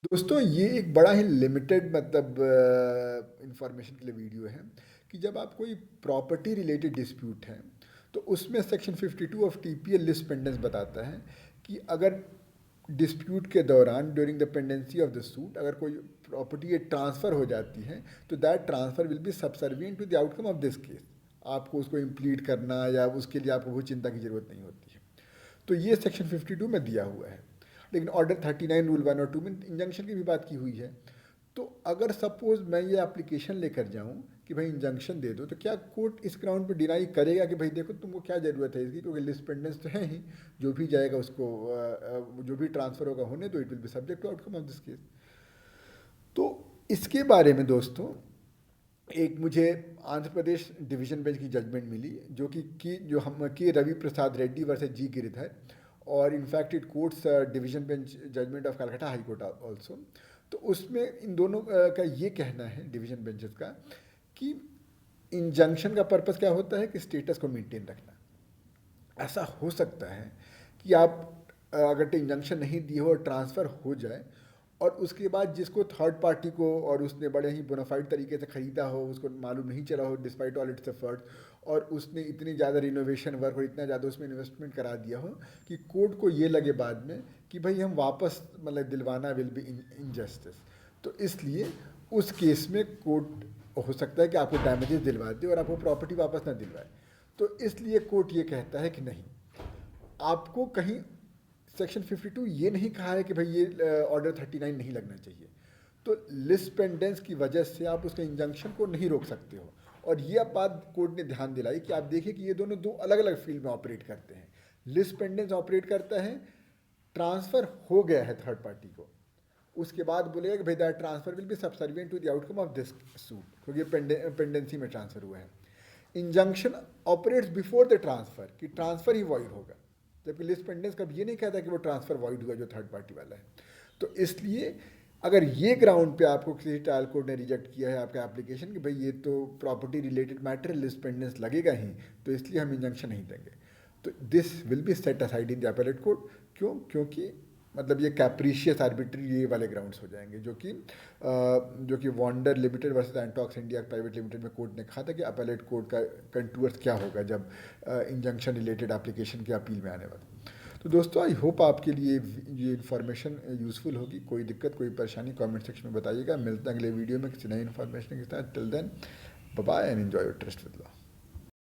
दोस्तों ये एक बड़ा ही लिमिटेड मतलब इंफॉर्मेशन के लिए वीडियो है कि जब आप कोई प्रॉपर्टी रिलेटेड डिस्प्यूट है तो उसमें section 52 of TPL lis pendens बताता है कि अगर डिस्प्यूट के दौरान during the pendency of the suit अगर कोई प्रॉपर्टी ट्रांसफ़र हो जाती है तो that transfer will be subservient to the outcome of this case. आपको उसको इम्प्लीट करना या उसके लिए आपको वो चिंता की ज़रूरत नहीं होती है। तो ये सेक्शन 52 में दिया हुआ है। लेकिन ऑर्डर 39 रूल 1 और 2 में इंजंक्शन की भी बात की हुई है। तो अगर सपोज मैं ये एप्लीकेशन लेकर जाऊं कि भाई इंजंक्शन दे दो तो क्या कोर्ट इस ग्राउंड पे डिनाई करेगा कि भाई देखो तुमको क्या ज़रूरत है इसकी, क्योंकि लिस्ट पेंडेंस तो है ही, जो भी जाएगा उसको जो भी ट्रांसफ़र होगा होने तो it will be subject to outcome of this case. तो इसके बारे में दोस्तों एक मुझे आंध्र प्रदेश डिवीजन बेंच की जजमेंट मिली जो कि जो हम K Ravi Prasad Reddy versus G Girdhar, और in fact it courts division bench judgement of Calcutta high court also. तो उसमें इन दोनों का ये कहना है डिवीजन बेंचेस का कि इंजंक्शन का पर्पस क्या होता है कि स्टेटस को मेंटेन रखना। ऐसा हो सकता है कि आप अगर इंजंक्शन नहीं दिए हो और ट्रांसफ़र हो जाए और उसके बाद जिसको थर्ड पार्टी को और उसने बड़े ही बोनाफाइड तरीके से ख़रीदा हो, उसको मालूम नहीं चला हो डिस्पाइट ऑल इट्स एफर्ट, और उसने इतनी ज़्यादा रिनोवेशन वर्क और इतना ज़्यादा उसमें इन्वेस्टमेंट करा दिया हो कि कोर्ट को ये लगे बाद में कि भाई हम वापस मतलब दिलवाना विल बी इनजस्टिस। तो इसलिए उस केस में कोर्ट हो सकता है कि आपको डैमेजेस दिलवा दे और आपको प्रॉपर्टी वापस ना दिलवाए। तो इसलिए कोर्ट ये कहता है कि नहीं, आपको कहीं सेक्शन 52 ये नहीं कहा है कि भाई ये ऑर्डर 39 नहीं लगना चाहिए। तो लिस्ट पेंडेंस की वजह से आप उसके इंजंक्शन को नहीं रोक सकते हो। और ये अब बात कोर्ट ने ध्यान दिलाई कि आप देखिए कि ये दोनों दो अलग अलग फील्ड में ऑपरेट करते हैं। लिस्ट पेंडेंस ऑपरेट करता है, ट्रांसफ़र हो गया है थर्ड पार्टी को, उसके बाद बोलेगा कि भाई that transfer will be subservient to the outcome of this suit, क्योंकि पेंडेंसी में ट्रांसफ़र हुआ है। Injunction operates before the transfer कि ट्रांसफ़र ही वॉइड होगा, जबकि लिस्ट पेंडेंस कभी ये नहीं कहता कि वो ट्रांसफ़र वॉइड हुआ जो थर्ड पार्टी वाला है। तो इसलिए अगर ये ग्राउंड पे आपको किसी ट्रायल कोर्ट ने रिजेक्ट किया है आपका एप्लीकेशन कि भाई ये तो प्रॉपर्टी रिलेटेड मैटर है, लिस्ट पेंडेंस लगेगा ही, तो इसलिए हम इंजंक्शन नहीं देंगे, तो this will be set aside in the appellate court. क्यों? क्योंकि मतलब ये कैप्रीशियस आर्बिट्री ये वाले ग्राउंड्स हो जाएंगे जो कि Wonder Limited versus Antox India Private Limited में कोर्ट ने कहा था कि अपीलेट कोर्ट का कंटूर्स क्या होगा जब इंजंक्शन रिलेटेड एप्लीकेशन की अपील में आने वाला। तो दोस्तों आई होप आपके लिए ये इन्फॉर्मेशन यूज़फुल होगी। कोई दिक्कत कोई परेशानी कमेंट सेक्शन में बताइएगा। मिलते हैं अगले वीडियो में किसी नई इन्फॉर्मेशन के साथ। Till then bye bye and enjoy your trust with law.